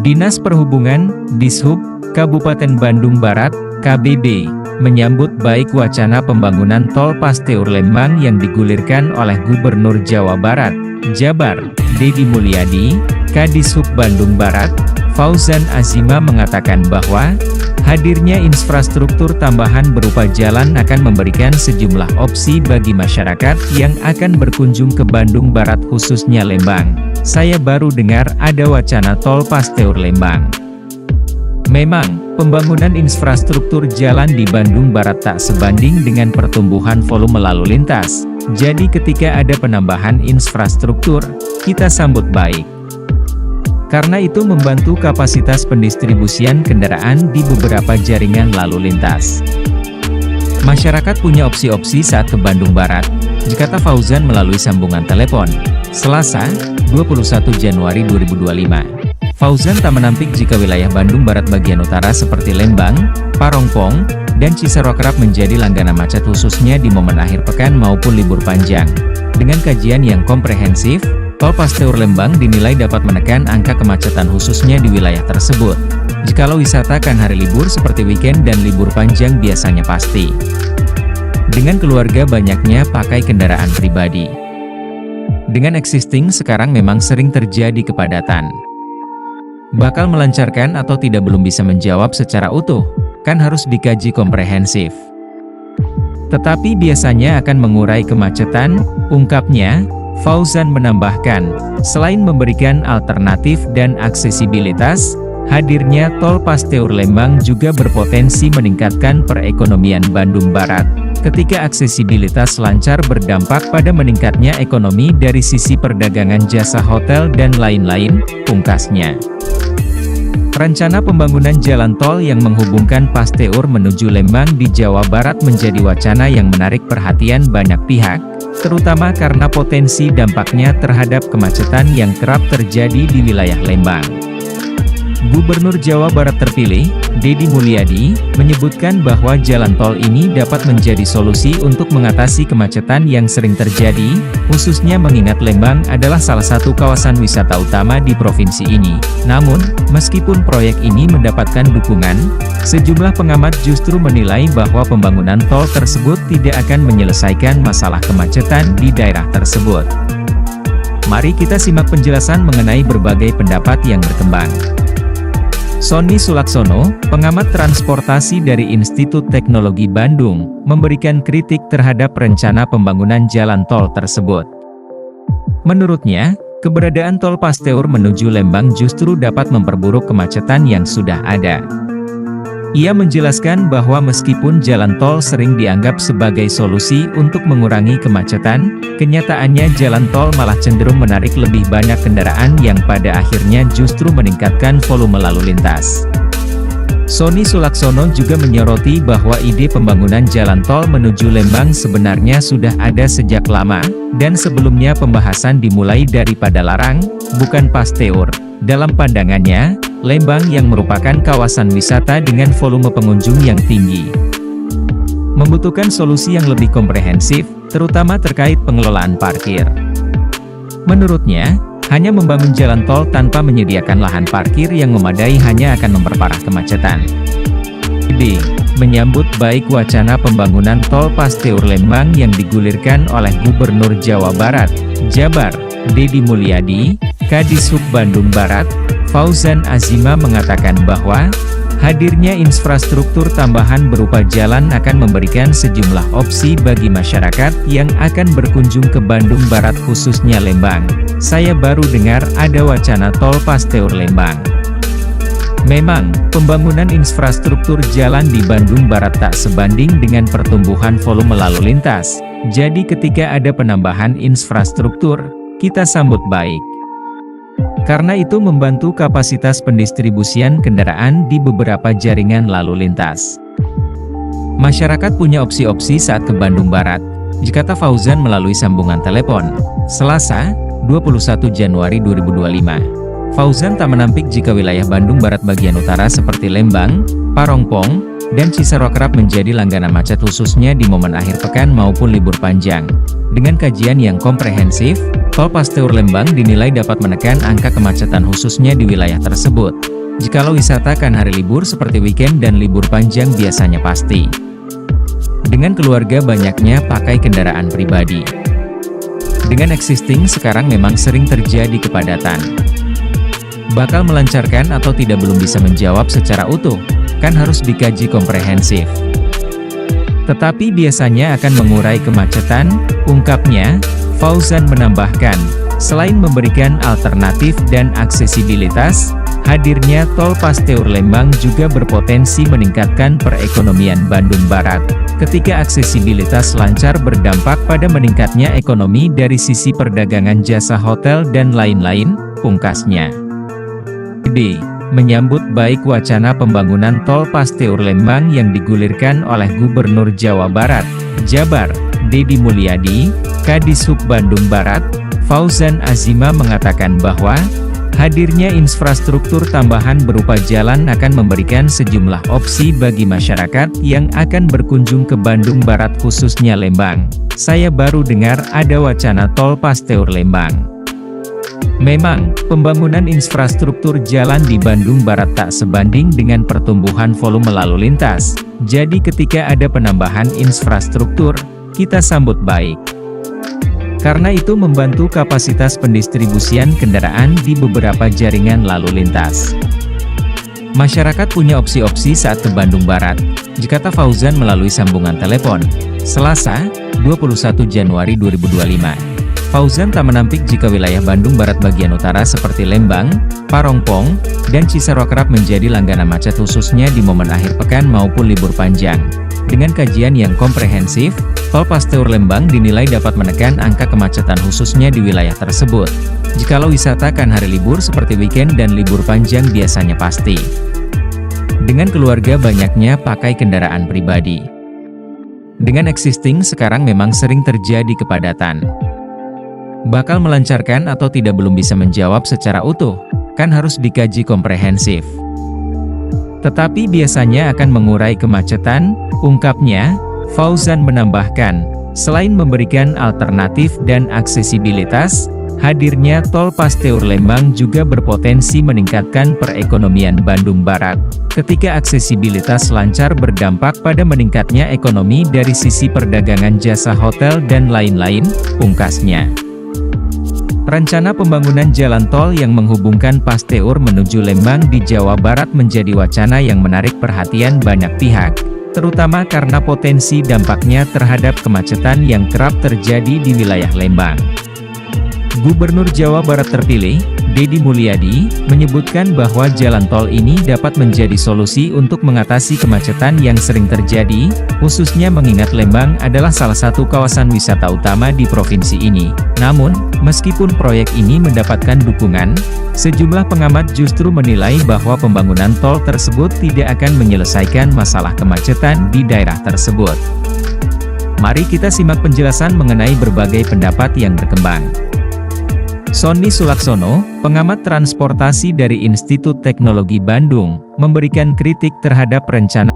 Dinas Perhubungan, Dishub, Kabupaten Bandung Barat, KBB, menyambut baik wacana pembangunan Tol Pasteur Lembang yang digulirkan oleh Gubernur Jawa Barat, Jabar, Deddy Mulyadi. Kadishub Bandung Barat, Fauzan Azima mengatakan bahwa, hadirnya infrastruktur tambahan berupa jalan akan memberikan sejumlah opsi bagi masyarakat yang akan berkunjung ke Bandung Barat khususnya Lembang. Saya baru dengar ada wacana Tol Pasteur Lembang. Memang, pembangunan infrastruktur jalan di Bandung Barat tak sebanding dengan pertumbuhan volume lalu lintas. Jadi ketika ada penambahan infrastruktur, kita sambut baik. Karena itu membantu kapasitas pendistribusian kendaraan di beberapa jaringan lalu lintas. Masyarakat punya opsi-opsi saat ke Bandung Barat, dikata Fauzan melalui sambungan telepon, Selasa, 21 Januari 2025. Fauzan tak menampik jika wilayah Bandung Barat bagian utara seperti Lembang, Parongpong, dan Cisarua kerap menjadi langganan macet khususnya di momen akhir pekan maupun libur panjang. Dengan kajian yang komprehensif, Tol Pasteur Lembang dinilai dapat menekan angka kemacetan khususnya di wilayah tersebut. Jikalau wisata kan hari libur seperti weekend dan libur panjang biasanya pasti. Dengan keluarga banyaknya pakai kendaraan pribadi. Dengan existing sekarang memang sering terjadi kepadatan. Bakal melancarkan atau tidak belum bisa menjawab secara utuh, kan harus dikaji komprehensif. Tetapi biasanya akan mengurai kemacetan, ungkapnya. Fauzan menambahkan, selain memberikan alternatif dan aksesibilitas, hadirnya Tol Pasteur Lembang juga berpotensi meningkatkan perekonomian Bandung Barat. Ketika aksesibilitas lancar berdampak pada meningkatnya ekonomi dari sisi perdagangan jasa hotel dan lain-lain, pungkasnya. Rencana pembangunan jalan tol yang menghubungkan Pasteur menuju Lembang di Jawa Barat menjadi wacana yang menarik perhatian banyak pihak, terutama karena potensi dampaknya terhadap kemacetan yang kerap terjadi di wilayah Lembang. Gubernur Jawa Barat terpilih, Deddy Mulyadi, menyebutkan bahwa jalan tol ini dapat menjadi solusi untuk mengatasi kemacetan yang sering terjadi, khususnya mengingat Lembang adalah salah satu kawasan wisata utama di provinsi ini. Namun, meskipun proyek ini mendapatkan dukungan, sejumlah pengamat justru menilai bahwa pembangunan tol tersebut tidak akan menyelesaikan masalah kemacetan di daerah tersebut. Mari kita simak penjelasan mengenai berbagai pendapat yang berkembang. Sony Sulaksono, pengamat transportasi dari Institut Teknologi Bandung, memberikan kritik terhadap rencana pembangunan jalan tol tersebut. Menurutnya, keberadaan Tol Pasteur menuju Lembang justru dapat memperburuk kemacetan yang sudah ada. Ia menjelaskan bahwa meskipun jalan tol sering dianggap sebagai solusi untuk mengurangi kemacetan, kenyataannya jalan tol malah cenderung menarik lebih banyak kendaraan yang pada akhirnya justru meningkatkan volume lalu lintas. Sony Sulaksono juga menyoroti bahwa ide pembangunan jalan tol menuju Lembang sebenarnya sudah ada sejak lama, dan sebelumnya pembahasan dimulai dari Padalarang, bukan Pasteur. Dalam pandangannya, Lembang yang merupakan kawasan wisata dengan volume pengunjung yang tinggi, membutuhkan solusi yang lebih komprehensif, terutama terkait pengelolaan parkir. Menurutnya, hanya membangun jalan tol tanpa menyediakan lahan parkir yang memadai hanya akan memperparah kemacetan. B. Menyambut baik wacana pembangunan Tol Pasteur Lembang yang digulirkan oleh Gubernur Jawa Barat, Jabar, Deddy Mulyadi. Kadishub Bandung Barat, Fauzan Azima mengatakan bahwa, hadirnya infrastruktur tambahan berupa jalan akan memberikan sejumlah opsi bagi masyarakat yang akan berkunjung ke Bandung Barat khususnya Lembang. Saya baru dengar ada wacana Tol Pasteur Lembang. Memang, pembangunan infrastruktur jalan di Bandung Barat tak sebanding dengan pertumbuhan volume lalu lintas. Jadi ketika ada penambahan infrastruktur, kita sambut baik. Karena itu membantu kapasitas pendistribusian kendaraan di beberapa jaringan lalu lintas. Masyarakat punya opsi-opsi saat ke Bandung Barat, dikata Fauzan melalui sambungan telepon, Selasa, 21 Januari 2025. Fauzan tak menampik jika wilayah Bandung Barat bagian utara seperti Lembang, Parongpong, dan Cisarua kerap menjadi langganan macet khususnya di momen akhir pekan maupun libur panjang. Dengan kajian yang komprehensif, Tol Pasteur Lembang dinilai dapat menekan angka kemacetan khususnya di wilayah tersebut. Jikalau wisatakan hari libur seperti weekend dan libur panjang biasanya pasti. Dengan keluarga banyaknya pakai kendaraan pribadi. Dengan existing sekarang memang sering terjadi kepadatan. Bakal melancarkan atau tidak belum bisa menjawab secara utuh, kan harus dikaji komprehensif. Tetapi biasanya akan mengurai kemacetan, ungkapnya. Fauzan menambahkan, selain memberikan alternatif dan aksesibilitas, hadirnya Tol Pasteur Lembang juga berpotensi meningkatkan perekonomian Bandung Barat. Ketika aksesibilitas lancar berdampak pada meningkatnya ekonomi dari sisi perdagangan jasa hotel dan lain-lain, pungkasnya. D. Menyambut baik wacana pembangunan Tol Pasteur Lembang yang digulirkan oleh Gubernur Jawa Barat, Jabar, Deddy Mulyadi, Kadishub Bandung Barat, Fauzan Azima mengatakan bahwa hadirnya infrastruktur tambahan berupa jalan akan memberikan sejumlah opsi bagi masyarakat yang akan berkunjung ke Bandung Barat khususnya Lembang. Saya baru dengar ada wacana Tol Pasteur Lembang. Memang, pembangunan infrastruktur jalan di Bandung Barat tak sebanding dengan pertumbuhan volume lalu lintas. Jadi ketika ada penambahan infrastruktur, kita sambut baik. Karena itu membantu kapasitas pendistribusian kendaraan di beberapa jaringan lalu lintas. Masyarakat punya opsi-opsi saat ke Bandung Barat, dikata Fauzan melalui sambungan telepon, Selasa, 21 Januari 2025. Fauzan tak menampik jika wilayah Bandung Barat bagian utara seperti Lembang, Parongpong, dan Cisarua kerap menjadi langganan macet khususnya di momen akhir pekan maupun libur panjang. Dengan kajian yang komprehensif, Tol Pasteur Lembang dinilai dapat menekan angka kemacetan khususnya di wilayah tersebut. Jikalau wisatakan hari libur seperti weekend dan libur panjang biasanya pasti. Dengan keluarga banyaknya pakai kendaraan pribadi. Dengan existing sekarang memang sering terjadi kepadatan. Bakal melancarkan atau tidak belum bisa menjawab secara utuh, kan harus dikaji komprehensif. Tetapi biasanya akan mengurai kemacetan, ungkapnya. Fauzan menambahkan, selain memberikan alternatif dan aksesibilitas, hadirnya Tol Pasteur Lembang juga berpotensi meningkatkan perekonomian Bandung Barat. Ketika aksesibilitas lancar berdampak pada meningkatnya ekonomi dari sisi perdagangan jasa hotel dan lain-lain, pungkasnya. Rencana pembangunan jalan tol yang menghubungkan Pasteur menuju Lembang di Jawa Barat menjadi wacana yang menarik perhatian banyak pihak, terutama karena potensi dampaknya terhadap kemacetan yang kerap terjadi di wilayah Lembang. Gubernur Jawa Barat terpilih, Deddy Mulyadi, menyebutkan bahwa jalan tol ini dapat menjadi solusi untuk mengatasi kemacetan yang sering terjadi, khususnya mengingat Lembang adalah salah satu kawasan wisata utama di provinsi ini. Namun, meskipun proyek ini mendapatkan dukungan, sejumlah pengamat justru menilai bahwa pembangunan tol tersebut tidak akan menyelesaikan masalah kemacetan di daerah tersebut. Mari kita simak penjelasan mengenai berbagai pendapat yang berkembang. Sony Sulaksono, pengamat transportasi dari Institut Teknologi Bandung, memberikan kritik terhadap rencana